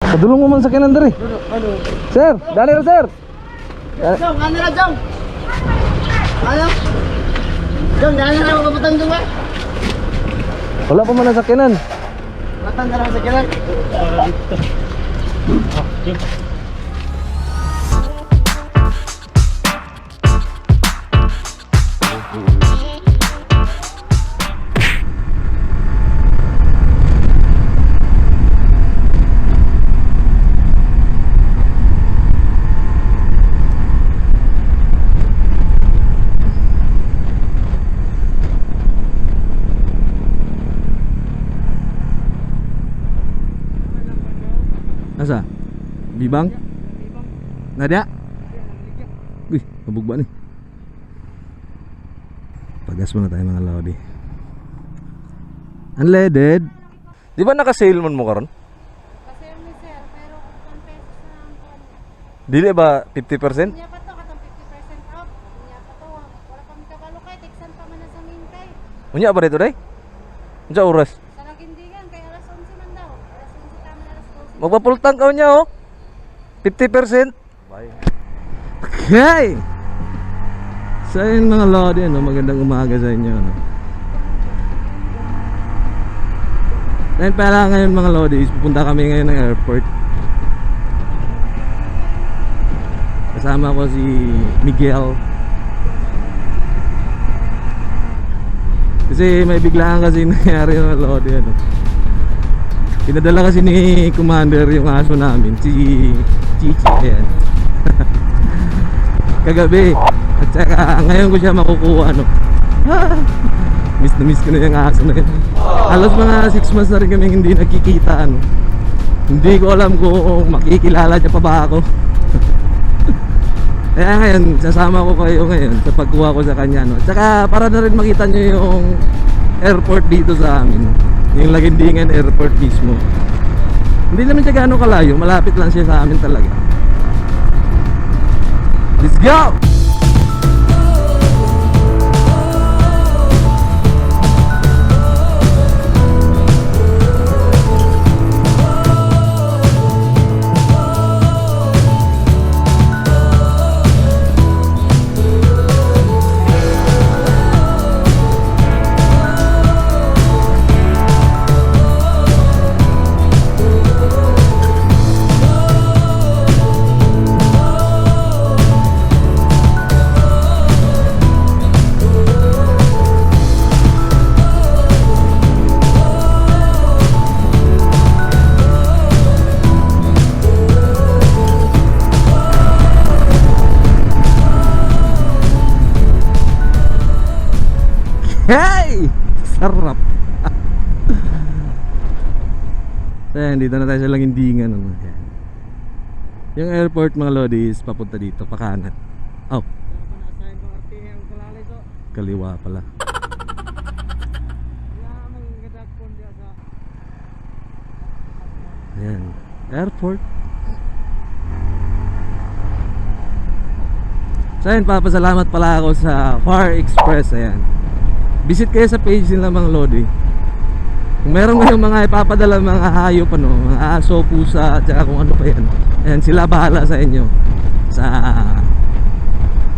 Padulong mo man sa kanan dere. Sir, dali ra sir. Jong, ano na Jong? Ano? Jong, dali na ako kapatang Jong ba? Wala pa man ang sakyanan. Matang na lang sa kilan. Asa? Bibang? Nada? Wih, mabugba nih. Pagas muna tayo mga lodi. Unleaded. Di ba naka-sale man mo karon? Kasi ni sir, pero kung pesos na ang kon. Dili ba 50%? Niya pa to katong 50% off. Niya pa to. Wala kami kabalo kay teksan pa man na sa mintay. Unya ba dito day? Unsa oras? Sa Lagindigan kay alas 11 man daw. Alas 11 tama na alas 12. Magpapultang ka niya oh. 50%. Bye. Okay. So yun mga lodi, no? Magandang umaga sa inyo, no? Dahil pala ngayon mga lodi, pupunta kami ngayon ng airport. Kasama ko si Miguel. Kasi may biglaan kasi nangyari mga lodi, ano? Pinadala kasi ni Commander yung aso namin, si Chichi, ayan. Kagabi. At saka ngayon ko siya makukuha, ano. Miss na miss ko na yung aso na yun. Halos mga 6 months na rin kami hindi nagkikita, ano. Hindi ko alam kung makikilala niya pa ba ako. Kaya ngayon, sasama ko kayo ngayon sa pagkuha ko sa kanya, no. At saka para na rin makita nyo yung airport dito sa amin, yung Laguindingan Airport mismo. Hindi naman siya gaano kalayo, malapit lang siya sa amin talaga. Let's go! Hey! Sarap! So yan, dito na tayo sa Laguindingan, ano. Yung airport mga lodi is papunta dito, pa kanan. Oh, kaliwa pala. Ayan, airport. So yan, papasalamat pala ako sa Far Express. Ayan, visit kayo sa page nila mga lodi. Kung meron kayong mga ipapadala mga hayop, ano, mga aso, pusa, at saka kung ano pa yan, ayan, sila bahala sa inyo.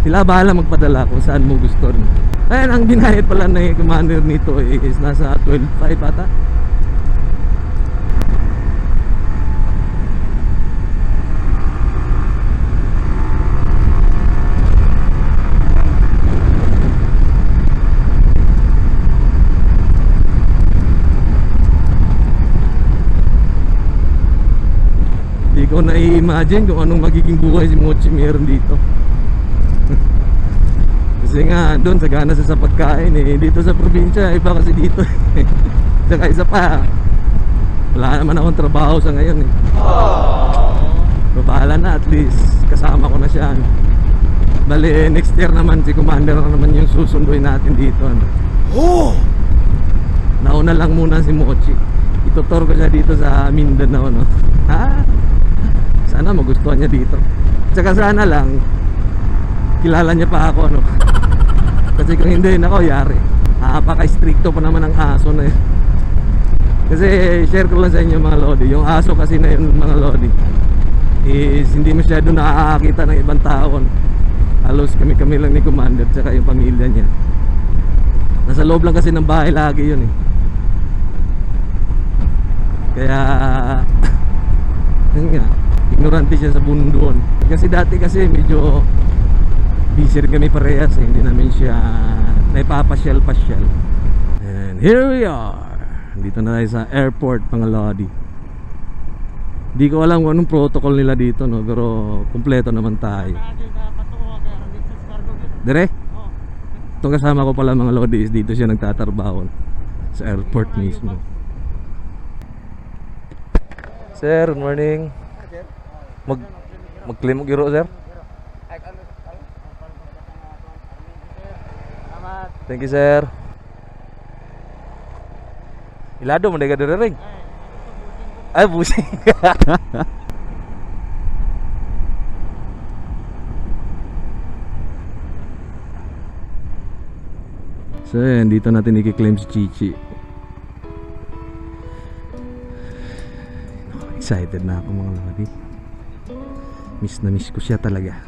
Sila bahala magpadala kung saan mo gusto rin. Ayan, ang binayad pala na yung commander nito is nasa 12.5 ata. Hindi ko na-imagine kung anong magiging buhay si Mochi meron dito. Kasi nga doon sagana sa pagkain eh. Dito sa probinsya iba kasi dito. Saka isa pa, wala naman akong trabaho sa ngayon eh. Bahala na, at least kasama ko na siya. Bali next year naman si Commander na naman yung susunduin natin dito, ano. Nauna lang muna si Mochi. Itutor ko siya dito sa Mindanao, no. Sana magustuhan niya dito. Tsaka sana lang kilala niya pa ako, ano. Kasi kung hindi, nako, yari. Napaka-stricto pa naman ang aso na yun. Kasi share ko lang sa inyo mga lodi, yung aso kasi na yun mga lodi is hindi masyado nakakakita ng ibang tao. Halos kami lang ni Commander tsaka yung pamilya niya. Nasa loob lang kasi ng bahay lagi yun eh. Kaya yun nga, ignorante siya sa bundon. Kasi dati kasi medyo busy rin kami parehas eh. Hindi namin siya naipapasyal-pasyal. And here we are. Dito na tayo sa airport mga lodi. Di ko alam kung anong protocol nila dito no, pero kumpleto naman tayo. Dire? Itong kasama ko pala mga lodi is dito siya nagtatrabaho sa airport mismo. Sir, good morning. Mag-claim mo giro sir? Thank you sir. Ilado mo na ka ring. Ay, busing. So yan, dito natin i-claim si Chichi. Excited na ako mga lodi. Miss na miss ko siya talaga.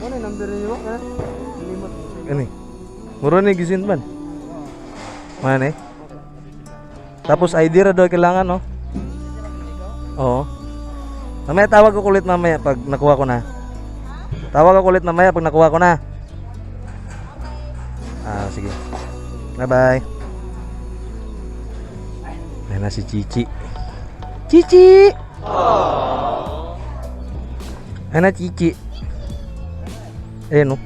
Ano number niyo ha? Ano eh? Muro na gisin man. Mana eh? Tapos ID ra daw kailangan no? Oo. Mamaya tawag ko ulit mamaya pag nakuha ko na. Tawag ako ulit mamaya pag nakuha ko na. Ah, sige. Bye-bye. Ayan na si Chichi. Chichi! Ayan na Chichi. Ayan o.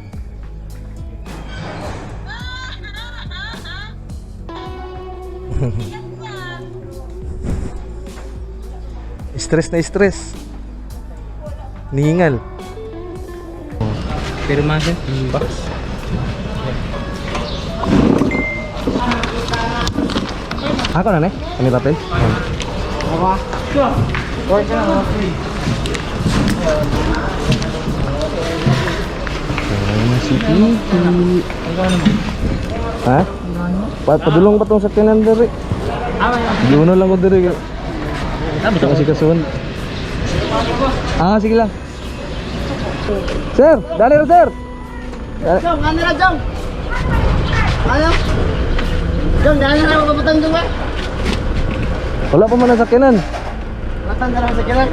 Stress na stress. Ningal. Pero masin, box. Ako na kami papel. Apa? Or ka na, free. Si Chichi. Ha? Padulong pa tong sa kanan diri. Giuno lang ko diri. Ito kasi kasun. Ah, sige lang. Sir, dali ro sir. Jong, ano na Jong? Ano? Jong, dahil na ako papatang Jong ba? Wala pa man sa kanan. Matang na lang sa kiran.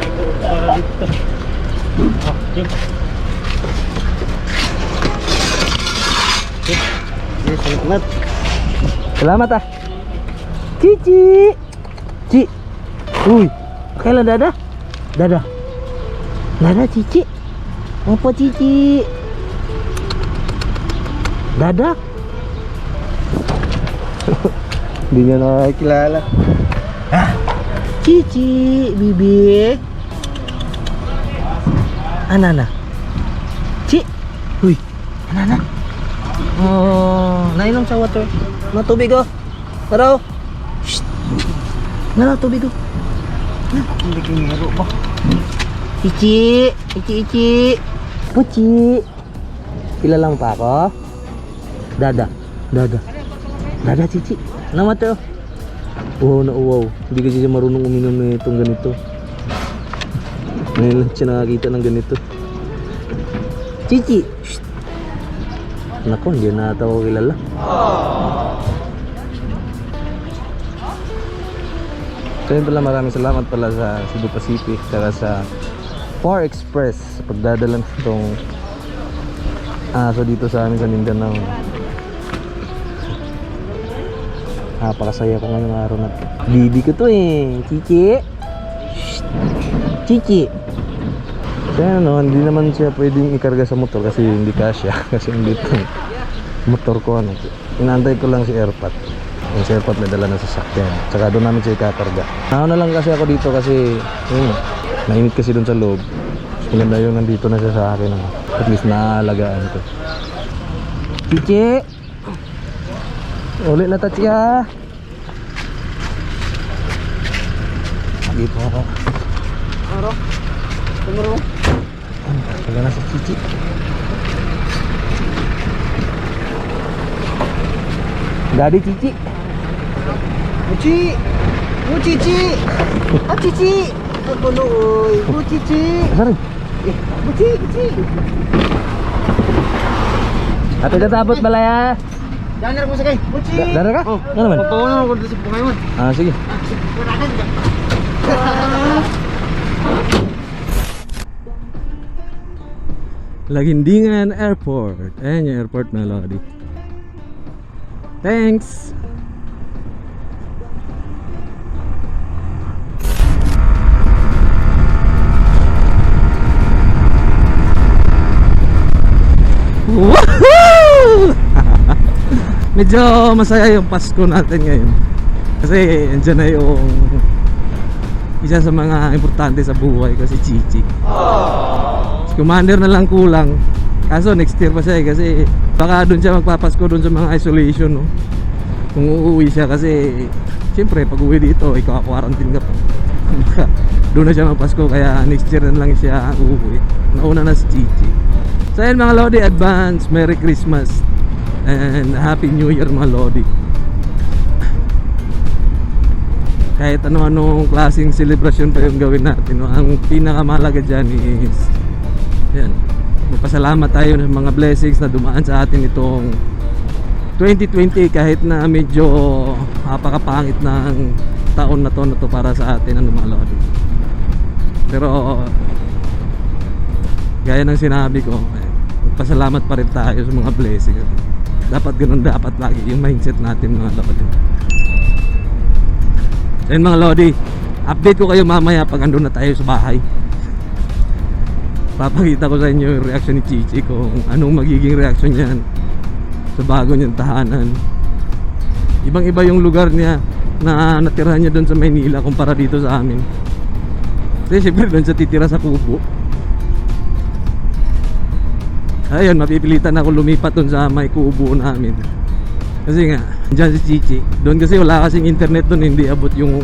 Yes, salamat. Selamat ah. Cici. Ci. Uy. Kailan dada? Dada. Dada Cici. Apa Cici? Dada. Hindi niya nakakilala. Ah. Cici, bibi. Anana. Ci. Uy. Anana. Oh, nainom sa water. Matubig oh. Tara. Shh. Nara tubig oh. Hindi kiniro pa. Ichi, Ichi. Puci. Kilala mo pa ako? Dada. Cici. Nama to. Oh, wow. Hindi kasi siya marunong uminom ng itong ganito. Ngayon lang siya nakakita ng ganito. Cici. Shh. Nako, hindi na ata ako kilala. So yun pala, maraming salamat pala sa Cebu Pacific saka sa Far Express sa pagdadala nitong aso dito sa amin sa Mindanao. Napakasaya ko ngayong araw na to. Bibi ko to eh, Chichi. Chichi. Kaya ano, hindi naman siya pwedeng ikarga sa motor kasi hindi kasya. Kasi hindi ito motor ko ano. Inaantay ko lang si Airpat. Yung si Airpat may dala ng sasakyan. Tsaka doon namin siya ikakarga. Ako na lang kasi ako dito kasi yun, mainit kasi doon sa loob. Maganda yung nandito na siya sa akin. Ano. At least naaalagaan ko. Chichi! Ulit na tatsya! Dito ako. Aro. Tumuro. Wala na sa Chichi. Daddy Chichi. Muci. Mucici. Ah cici. Ako nooy. Mucici. Sorry. Muci, muci. Ate tatapot pala ya. Danar mo sakay. Muci. Dara ka? Oh, Ano naman? papauna ko dito sa Pangayman. Ah, sige. Lagindingan Airport. Ayan yung airport na Lodi. Thanks! Woohoo! Medyo masaya yung Pasko natin ngayon. Kasi andyan na yung isa sa mga importante sa buhay ko, si Chichi. Si Commander na lang kulang. Kaso next year pa siya eh, kasi baka doon siya magpapasko doon sa mga isolation, no? Kung uuwi siya kasi siyempre pag uwi dito ikaw quarantine ka pa. Baka doon na siya magpasko, kaya next year na lang siya uuwi. Nauna na si Chichi. So ayun mga Lodi, advance Merry Christmas and Happy New Year mga Lodi. Kahit ano-anong klaseng celebration pa yung gawin natin, no? Ang pinakamahalaga dyan is yan, magpasalamat tayo ng mga blessings na dumaan sa atin itong 2020, kahit na medyo napakapangit ng taon na to para sa atin, ano mga Lodi. Pero gaya ng sinabi ko, magpasalamat pa rin tayo sa mga blessings. Dapat ganun, dapat lagi yung mindset natin mga Lodi. Ayun mga Lodi, update ko kayo mamaya pag andun na tayo sa bahay. Papakita ko sa inyo yung reaction ni Chichi, kung anong magiging reaction niyan sa bago niyang tahanan. Ibang iba yung lugar niya na natirahan niya doon sa Maynila kumpara dito sa amin. Kasi syempre doon siya titira sa kubo. Ayun, mapipilitan ako lumipat doon sa may kubo namin. Kasi nga, dyan si Chichi. Doon kasi wala kasing internet doon, hindi abot yung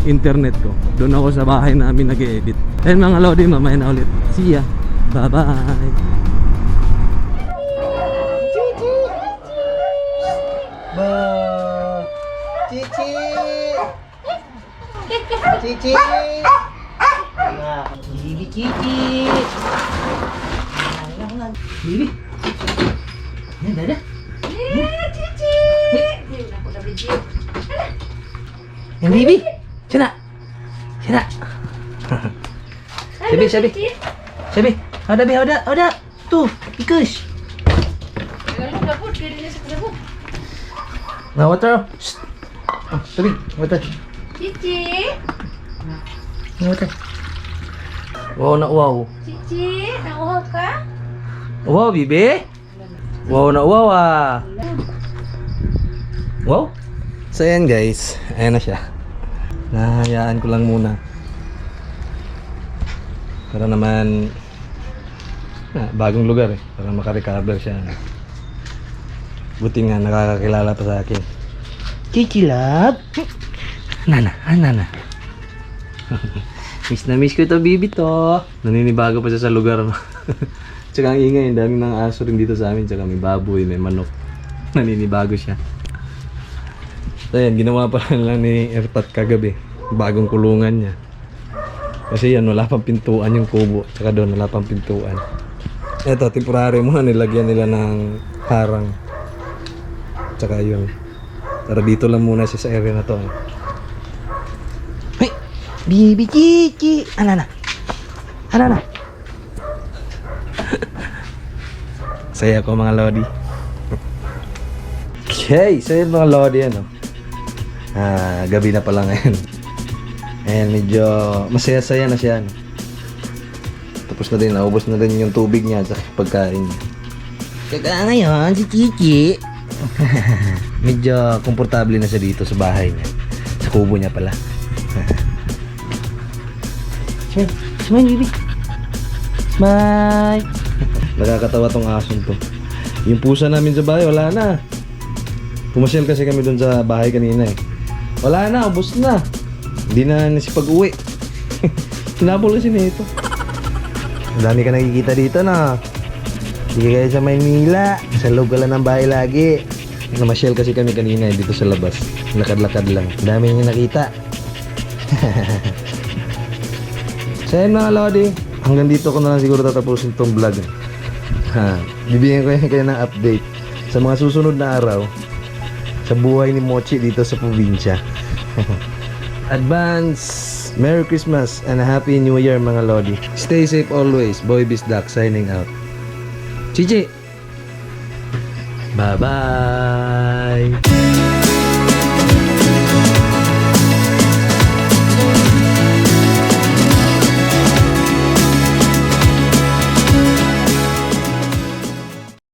internet ko. Doon ako sa bahay namin nag-edit. Ayun mga Lodi, mamaya na ulit. See ya. Bye bye. Cici. Ba. Cici. Cici. Nah, Bibi Cici. Bibi. Ini ada. Cici. Aku udah beli jeep. Yang Bibi. Sina. Sina. Sabi, sabi. Sabi. Ada. Tuh, ikus. Kalau dapur dirinya dapur. Nah, water. Shh. Oh, sabi, water. Cici. Ini water. Wow, nak wow. Cici, nak ka? Wow, Bibi. Wow, nak wow ah. Wow. So yan guys, ayan na siya. Nahayaan ko lang muna para naman bagong lugar eh, para makarecover siya. Buti nga nakakakilala pa sa akin. Chichi love. Nana. Miss na miss ko ito, Bibi to. Naninibago pa siya sa lugar. Tsaka ang ingay, ang daming mga aso rin dito sa amin. Tsaka may baboy, may manok. Naninibago siya. So yan, ginawa pa lang ni Erpat kagabi. Bagong kulungan niya. Kasi yan, wala pang pintuan yung kubo. Tsaka doon, wala pang pintuan. Eto, temporary muna nilagyan nila ng harang. Tsaka yun. Pero dito lang muna siya sa area na to. Hey! Bibi Chichi! Anana! Saya ko mga Lodi. Okay, so yun mga Lodi ano. Gabi na pala ngayon. Ayan, medyo masaya-saya na siya. Tapos na din, naubos na din yung tubig niya at pagkain niya. Kaya ngayon, si Chichi medyo komportable na siya dito sa bahay niya. Sa kubo niya pala. Smile, baby. Smile. Nakakatawa tong ason to. Yung pusa namin sa bahay, wala na. Pumasyal kasi kami dun sa bahay kanina eh. Wala na, ubos na. Hindi na nasipag-uwi. Pinapol kasi na ito. Ang dami ka nakikita dito, no? Sige kayo sa Maynila. Sa loob ka lang ng bahay lagi. Namasyal kasi kami kanina dito sa labas. Lakad-lakad lang. Ang dami nyo nakita. So ayun mga Lodi, hanggang dito ko na lang siguro tatapusin tong vlog. Bibigyan ko yan kayo ng update sa mga susunod na araw sa buhay ni Mochi dito sa probinsya. Advance Merry Christmas and a Happy New Year mga Lodi. Stay safe always. Boy Bisdak signing out. Chichi! Bye-bye!